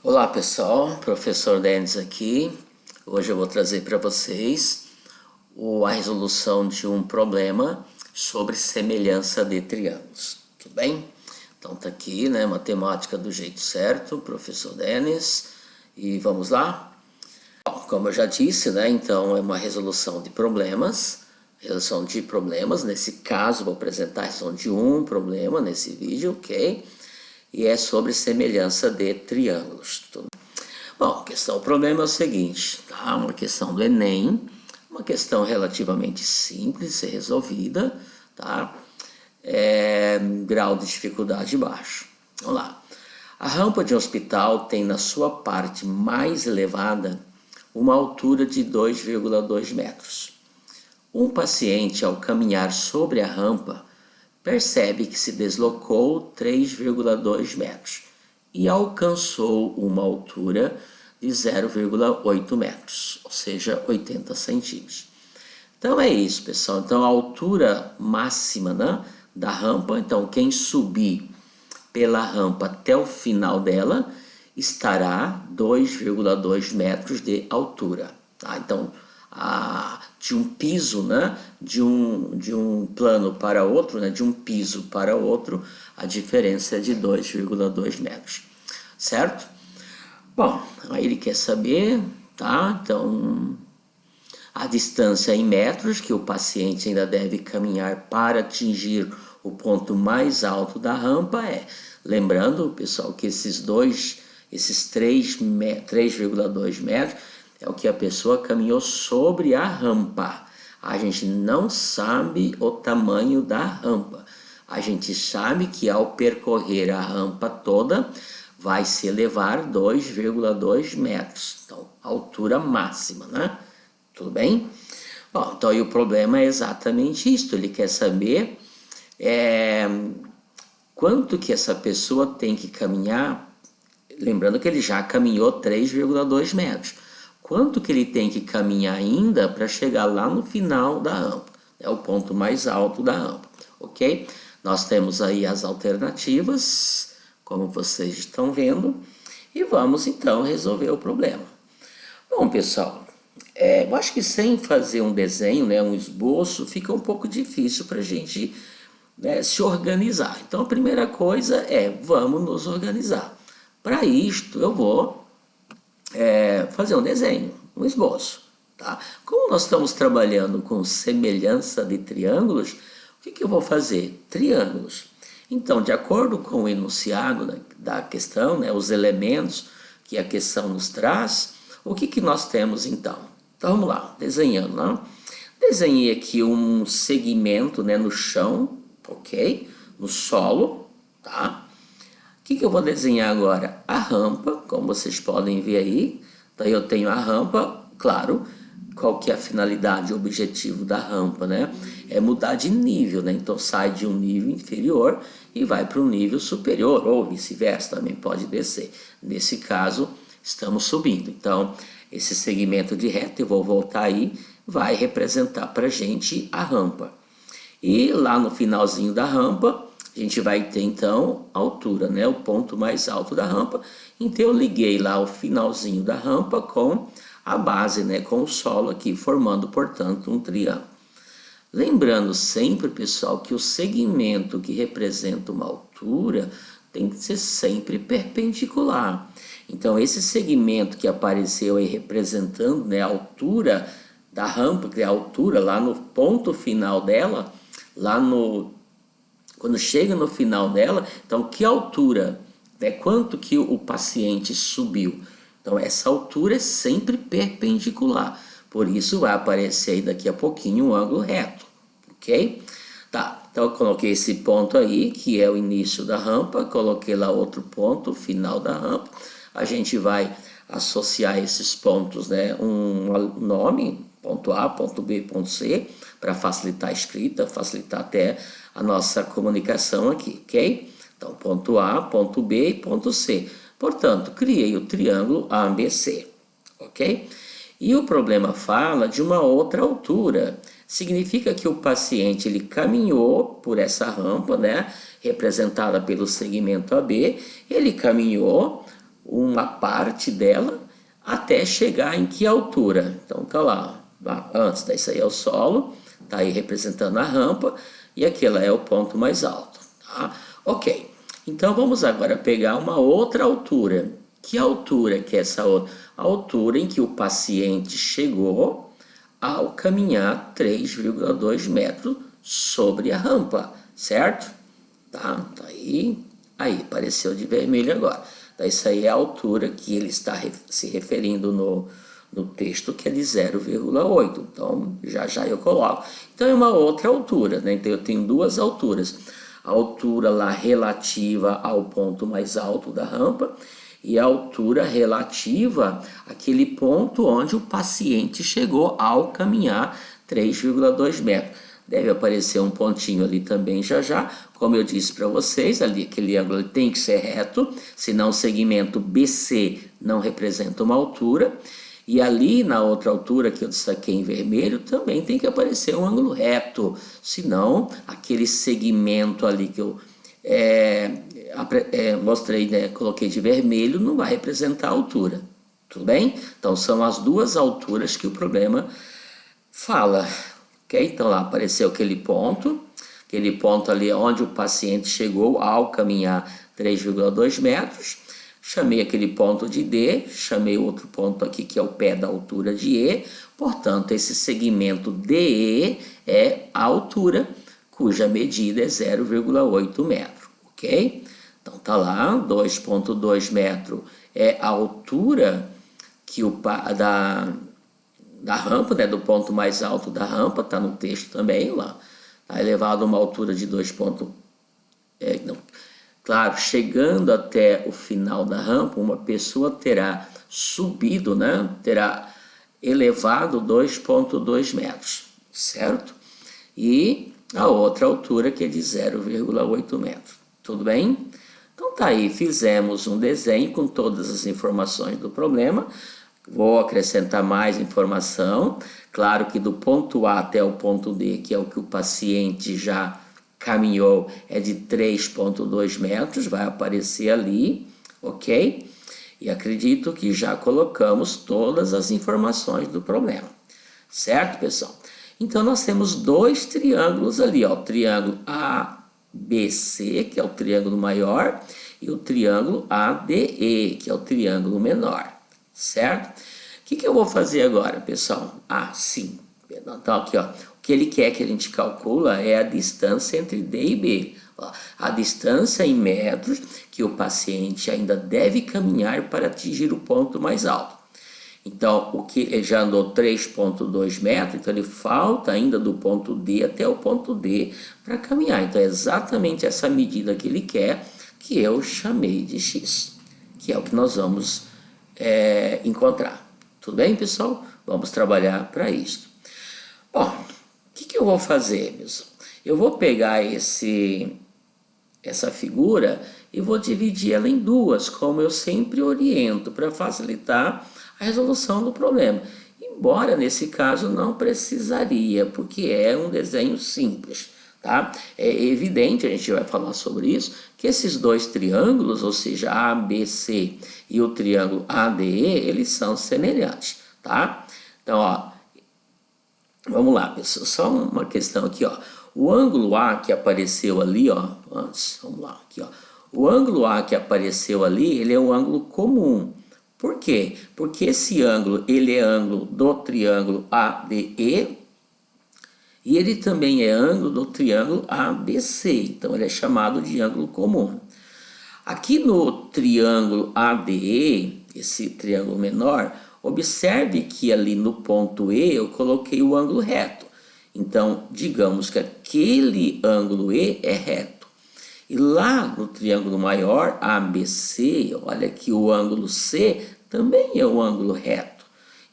Olá pessoal, professor Denis aqui. Hoje eu vou trazer para vocês a resolução de um problema sobre semelhança de triângulos, tudo bem? Então tá aqui, né, matemática do jeito certo, professor Denis, e vamos lá? Bom, como eu já disse, né, então é uma resolução de problemas, nesse caso vou apresentar a resolução de um problema nesse vídeo, ok? E é sobre semelhança de triângulos. Bom, o problema é o seguinte, tá? Uma questão do Enem, uma questão relativamente simples de ser resolvida, tá? Grau de dificuldade baixo. Vamos lá. A rampa de um hospital tem na sua parte mais elevada uma altura de 2,2 metros. Um paciente, ao caminhar sobre a rampa, percebe que se deslocou 3,2 metros e alcançou uma altura de 0,8 metros, ou seja, 80 centímetros. Então é isso, pessoal. Então a altura máxima, né, da rampa, então quem subir pela rampa até o final dela estará 2,2 metros de altura. Tá? Então, de um piso, né, de um plano para outro, né, de um piso para outro, a diferença é de 2,2 metros, certo? Bom, aí ele quer saber, tá? Então, a distância em metros que o paciente ainda deve caminhar para atingir o ponto mais alto da rampa lembrando, pessoal, que esses 3,2 metros é o que a pessoa caminhou sobre a rampa. A gente não sabe o tamanho da rampa. A gente sabe que ao percorrer a rampa toda, vai se elevar 2,2 metros. Então, altura máxima, né? Tudo bem? Bom, então aí o problema é exatamente isso. Ele quer saber quanto que essa pessoa tem que caminhar. Lembrando que ele já caminhou 3,2 metros. Quanto que ele tem que caminhar ainda para chegar lá no final da rampa? É o ponto mais alto da rampa, ok? Nós temos aí as alternativas, como vocês estão vendo, e vamos então resolver o problema. Bom, pessoal, eu acho que sem fazer um desenho, né, um esboço, fica um pouco difícil para a gente, né, se organizar. Então a primeira coisa vamos nos organizar. Para isto eu vou fazer um desenho, um esboço. Tá? Como nós estamos trabalhando com semelhança de triângulos, o que eu vou fazer? Triângulos. Então, de acordo com o enunciado da questão, né, os elementos que a questão nos traz, o que nós temos então? Então vamos lá, desenhando. Né? Desenhei aqui um segmento, né, no chão, ok? No solo, tá? O que eu vou desenhar agora? A rampa, como vocês podem ver aí. Daí eu tenho a rampa, claro, qual que é a finalidade, o objetivo da rampa, né? É mudar de nível, né? Então sai de um nível inferior e vai para um nível superior, ou vice-versa, também pode descer. Nesse caso, estamos subindo. Então, esse segmento de reta, eu vou voltar aí, vai representar para a gente a rampa. E lá no finalzinho da rampa, a gente vai ter então a altura, né? O ponto mais alto da rampa. Então eu liguei lá o finalzinho da rampa com a base, né? Com o solo aqui, formando, portanto, um triângulo. Lembrando sempre, pessoal, que o segmento que representa uma altura tem que ser sempre perpendicular. Então esse segmento que apareceu aí representando, né, a altura da rampa, que é a altura lá no ponto final dela, quando chega no final dela, então que altura, né, quanto que o paciente subiu? Então essa altura é sempre perpendicular, por isso vai aparecer aí daqui a pouquinho um ângulo reto, ok? Tá, então eu coloquei esse ponto aí, que é o início da rampa, coloquei lá outro ponto, o final da rampa, a gente vai associar esses pontos, né, um nome, ponto A, ponto B, ponto C, para facilitar a escrita, facilitar até a nossa comunicação aqui, ok? Então, ponto A, ponto B e ponto C. Portanto, criei o triângulo ABC, ok? E o problema fala de uma outra altura. Significa que o paciente ele caminhou por essa rampa, né, representada pelo segmento AB, ele caminhou uma parte dela até chegar em que altura. Então tá lá, antes, isso aí é o solo, tá aí representando a rampa, e aquela é o ponto mais alto, tá? Ok, então vamos agora pegar uma outra altura. Que altura que é essa outra? A altura em que o paciente chegou ao caminhar 3,2 metros sobre a rampa, certo? Tá aí apareceu de vermelho agora. Então, isso aí é a altura que ele está se referindo no texto, que é de 0,8. Então, já eu coloco. Então, é uma outra altura, né? Então, eu tenho duas alturas. A altura lá relativa ao ponto mais alto da rampa e a altura relativa àquele ponto onde o paciente chegou ao caminhar 3,2 metros. Deve aparecer um pontinho ali também já. Como eu disse para vocês, ali aquele ângulo tem que ser reto, senão o segmento BC não representa uma altura. E ali na outra altura que eu destaquei em vermelho também tem que aparecer um ângulo reto, senão aquele segmento ali que eu mostrei, né, coloquei de vermelho, não vai representar a altura. Tudo bem? Então são as duas alturas que o problema fala. Ok? Então lá apareceu aquele ponto ali onde o paciente chegou ao caminhar 3,2 metros. Chamei aquele ponto de D, chamei outro ponto aqui que é o pé da altura de E. Portanto, esse segmento DE é a altura cuja medida é 0,8 metro, ok? Então tá lá, 2,2 metros é a altura que da rampa, né, do ponto mais alto da rampa, está no texto também lá, está elevado a uma altura de 2 pontos, claro, chegando até o final da rampa, uma pessoa terá subido, né, terá elevado 2,2 metros, certo? E a outra altura que é de 0,8 metros, tudo bem? Então tá aí, fizemos um desenho com todas as informações do problema. Vou acrescentar mais informação. Claro que do ponto A até o ponto D, que é o que o paciente já caminhou, é de 3,2 metros, vai aparecer ali, ok? E acredito que já colocamos todas as informações do problema, certo, pessoal? Então, nós temos dois triângulos ali, ó, o triângulo ABC, que é o triângulo maior, e o triângulo ADE, que é o triângulo menor. Certo? O que eu vou fazer agora, pessoal? Sim. Então, aqui, ó. O que ele quer que a gente calcula é a distância entre D e B. Ó, a distância em metros que o paciente ainda deve caminhar para atingir o ponto mais alto. Então, ele já andou 3,2 metros, então ele falta ainda do ponto D até o ponto D para caminhar. Então, é exatamente essa medida que ele quer, que eu chamei de X, que é o que nós vamos encontrar. Tudo bem, pessoal? Vamos trabalhar para isso. Bom, o que eu vou fazer, pessoal? Eu vou pegar essa figura e vou dividir ela em duas, como eu sempre oriento, para facilitar a resolução do problema. Embora, nesse caso, não precisaria, porque é um desenho simples. Tá? É evidente, a gente vai falar sobre isso, que esses dois triângulos, ou seja, ABC e o triângulo ADE, eles são semelhantes, tá? Então, ó, vamos lá, pessoal, só uma questão aqui, ó. O ângulo A que apareceu ali, ó, antes, vamos lá, aqui, ó. O ângulo A que apareceu ali, ele é um ângulo comum. Por quê? Porque esse ângulo, ele é ângulo do triângulo ADE, e ele também é ângulo do triângulo ABC, então ele é chamado de ângulo comum. Aqui no triângulo ADE, esse triângulo menor, observe que ali no ponto E eu coloquei o ângulo reto. Então, digamos que aquele ângulo E é reto. E lá no triângulo maior, ABC, olha que o ângulo C também é um ângulo reto.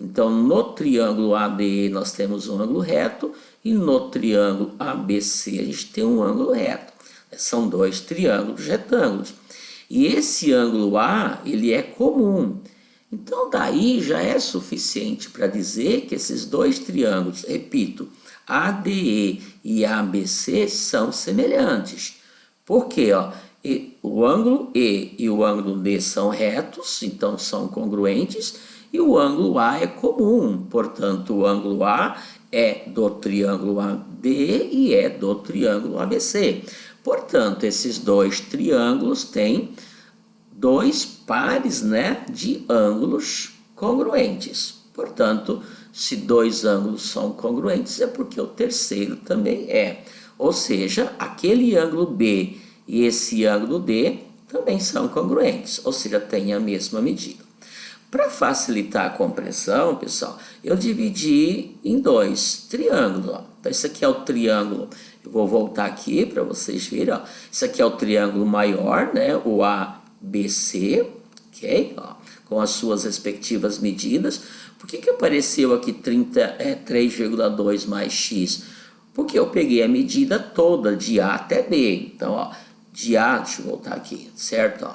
Então, no triângulo ADE nós temos um ângulo reto e no triângulo ABC a gente tem um ângulo reto. São dois triângulos retângulos. E esse ângulo A, ele é comum. Então, daí já é suficiente para dizer que esses dois triângulos, repito, ADE e ABC são semelhantes. Por quê? E o ângulo E e o ângulo D são retos, então são congruentes, e o ângulo A é comum, portanto o ângulo A é do triângulo AB e é do triângulo ABC. Portanto, esses dois triângulos têm dois pares, né, de ângulos congruentes. Portanto, se dois ângulos são congruentes, é porque o terceiro também é. Ou seja, aquele ângulo B e esse ângulo D também são congruentes, ou seja, têm a mesma medida. Para facilitar a compreensão, pessoal, eu dividi em dois triângulos. Ó. Então, isso aqui é o triângulo. Eu vou voltar aqui para vocês verem. Ó. Isso aqui é o triângulo maior, né? O ABC, ok? Ó, com as suas respectivas medidas. Por que apareceu aqui 3,2 mais x? Porque eu peguei a medida toda de A até B. Então, ó, de A, deixa eu voltar aqui, certo? Ó,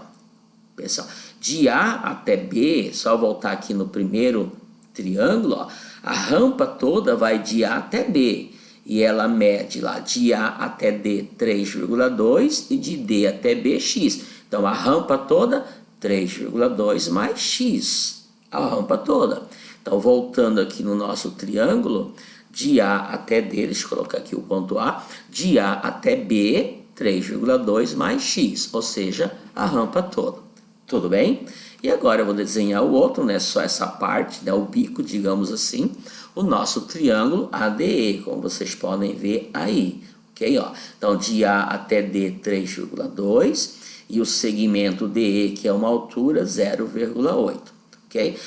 pessoal, de A até B, só voltar aqui no primeiro triângulo, ó, a rampa toda vai de A até B. E ela mede lá de A até D 3,2 e de D até B x. Então, a rampa toda, 3,2 mais x. A rampa toda. Então, voltando aqui no nosso triângulo, de A até D, deixa eu colocar aqui o ponto A, de A até B, 3,2 mais x, ou seja, a rampa toda. Tudo bem? E agora eu vou desenhar o outro, né? Só essa parte, né? O bico, digamos assim, o nosso triângulo ADE, como vocês podem ver aí. Ok? Ó. Então, de A até D, 3,2 e o segmento DE, que é uma altura, 0,8. Ok?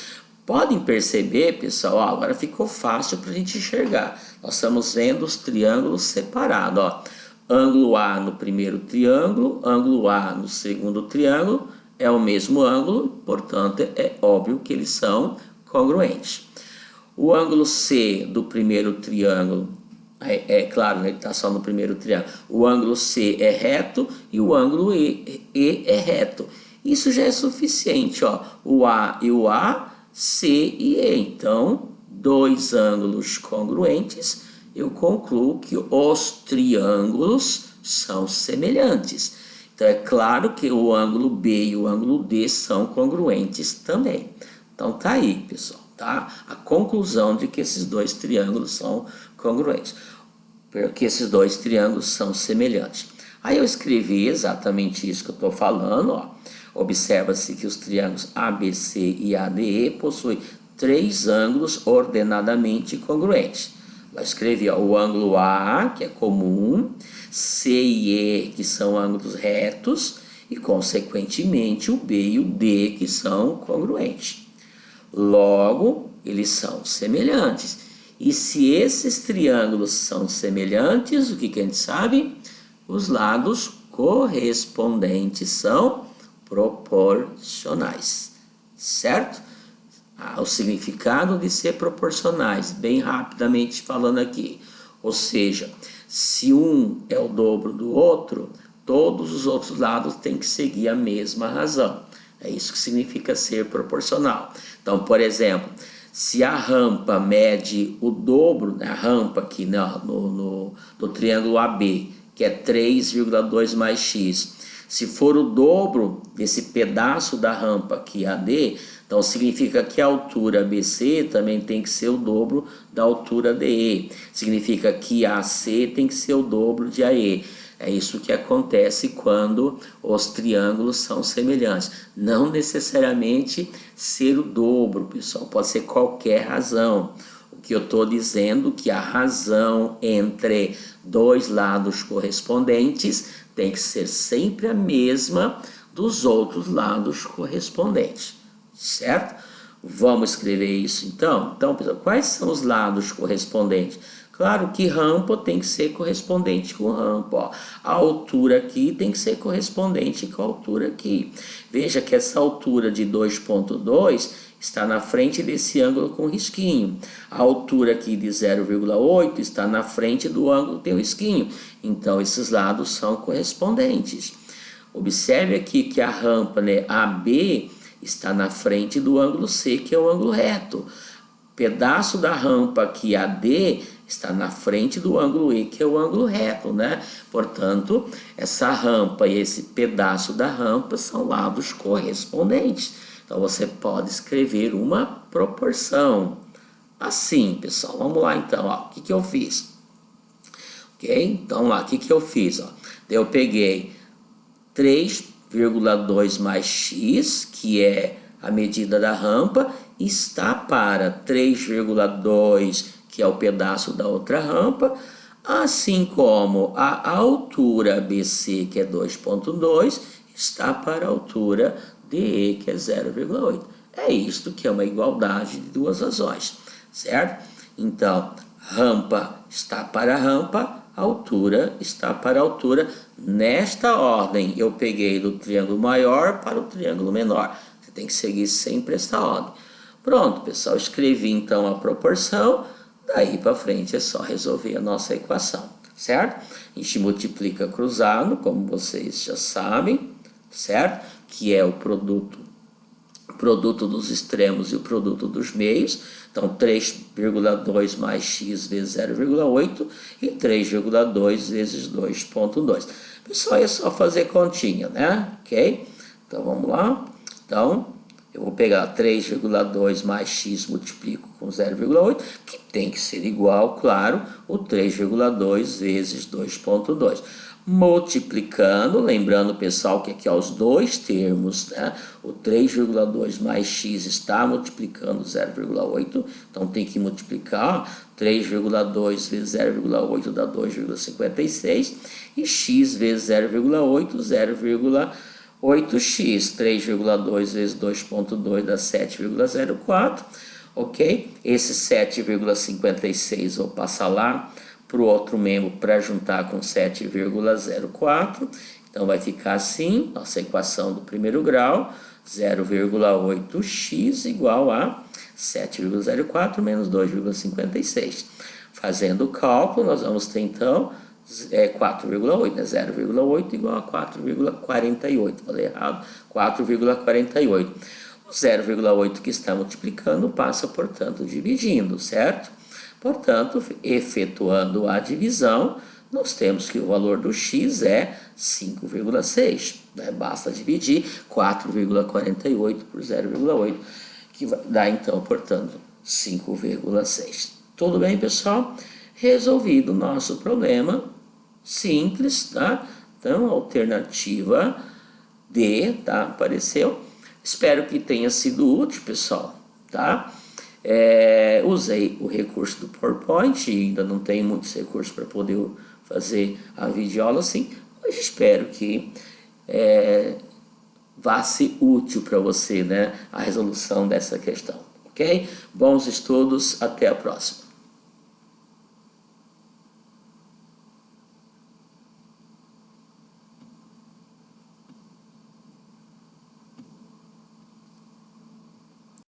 Podem perceber, pessoal, ó, agora ficou fácil para a gente enxergar. Nós estamos vendo os triângulos separados. Ó. Ângulo A no primeiro triângulo, ângulo A no segundo triângulo, é o mesmo ângulo, portanto, é óbvio que eles são congruentes. O ângulo C do primeiro triângulo, claro, né, ele está só no primeiro triângulo, o ângulo C é reto e o ângulo E é reto. Isso já é suficiente, ó. O A e o A, C e E. Então, dois ângulos congruentes, eu concluo que os triângulos são semelhantes. Então, é claro que o ângulo B e o ângulo D são congruentes também. Então, tá aí, pessoal, tá? A conclusão de que esses dois triângulos são congruentes. Porque esses dois triângulos são semelhantes. Aí eu escrevi exatamente isso que eu estou falando, ó. Observa-se que os triângulos ABC e ADE possuem três ângulos ordenadamente congruentes. Eu escrevi ó, o ângulo A, que é comum, C e E, que são ângulos retos, e, consequentemente, o B e o D, que são congruentes. Logo, eles são semelhantes. E se esses triângulos são semelhantes, o que a gente sabe? Os lados correspondentes são proporcionais, certo? O significado de ser proporcionais, bem rapidamente falando aqui. Ou seja, se um é o dobro do outro, todos os outros lados têm que seguir a mesma razão. É isso que significa ser proporcional. Então, por exemplo, se a rampa mede o dobro, a rampa aqui no triângulo AB, que é 3,2 mais x, se for o dobro desse pedaço da rampa aqui AD, então significa que a altura BC também tem que ser o dobro da altura DE. Significa que AC tem que ser o dobro de AE. É isso que acontece quando os triângulos são semelhantes. Não necessariamente ser o dobro, pessoal. Pode ser qualquer razão. O que eu estou dizendo é que a razão entre dois lados correspondentes tem que ser sempre a mesma dos outros lados correspondentes. Certo? Vamos escrever isso então? Então, pessoal, quais são os lados correspondentes? Claro que rampa tem que ser correspondente com rampa. Ó. A altura aqui tem que ser correspondente com a altura aqui. Veja que essa altura de 2,2 está na frente desse ângulo com risquinho. A altura aqui de 0,8 está na frente do ângulo que tem o risquinho. Então, esses lados são correspondentes. Observe aqui que a rampa, né, AB está na frente do ângulo C, que é o ângulo reto. Pedaço da rampa aqui AD está na frente do ângulo I, que é o ângulo reto, né? Portanto, essa rampa e esse pedaço da rampa são lados correspondentes. Então, você pode escrever uma proporção. Assim, pessoal, vamos lá então, ó, o que eu fiz? Ok? Então, lá, o que eu fiz? Ó? Eu peguei 3,2 mais x, que é a medida da rampa, está para 3,2, que é o pedaço da outra rampa, assim como a altura BC, que é 2,2, está para a altura DE, que é 0,8. É isto que é uma igualdade de duas razões, certo? Então, rampa está para rampa, altura está para altura. Nesta ordem, eu peguei do triângulo maior para o triângulo menor. Você tem que seguir sempre essa ordem. Pronto, pessoal, escrevi então a proporção. Daí para frente é só resolver a nossa equação, certo? A gente multiplica cruzado, como vocês já sabem, certo? Que é o produto dos extremos e o produto dos meios. Então, 3,2 mais x vezes 0,8 e 3,2 vezes 2,2. Pessoal, é só fazer continha, né? Ok? Então, vamos lá. Então, eu vou pegar 3,2 mais x, multiplico com 0,8, que tem que ser igual, claro, o 3,2 vezes 2,2. Multiplicando, lembrando, pessoal, que aqui ó, os dois termos, né? O 3,2 mais x está multiplicando 0,8, então tem que multiplicar 3,2 vezes 0,8 dá 2,56 e x vezes 0,8, 0,8x, 3,2 vezes 2,2 dá 7,04, ok? Esse 7,56 vou passar lá para o outro membro para juntar com 7,04. Então, vai ficar assim, nossa equação do primeiro grau, 0,8x igual a 7,04 menos 2,56. Fazendo o cálculo, nós vamos ter, então, 4,8, né? 0,8 igual a 4,48. Falei errado, 4,48. O 0,8 que está multiplicando passa, portanto, dividindo, certo? Portanto, efetuando a divisão, nós temos que o valor do x é 5,6. Né? Basta dividir 4,48 por 0,8, que dá então, portanto, 5,6. Tudo bem, pessoal? Resolvido o nosso problema, simples, tá? Então, alternativa D, tá? Apareceu. Espero que tenha sido útil, pessoal, tá? Usei o recurso do PowerPoint, ainda não tenho muitos recursos para poder fazer a videoaula assim, mas espero que vá ser útil para você, né, a resolução dessa questão, ok? Bons estudos, até a próxima.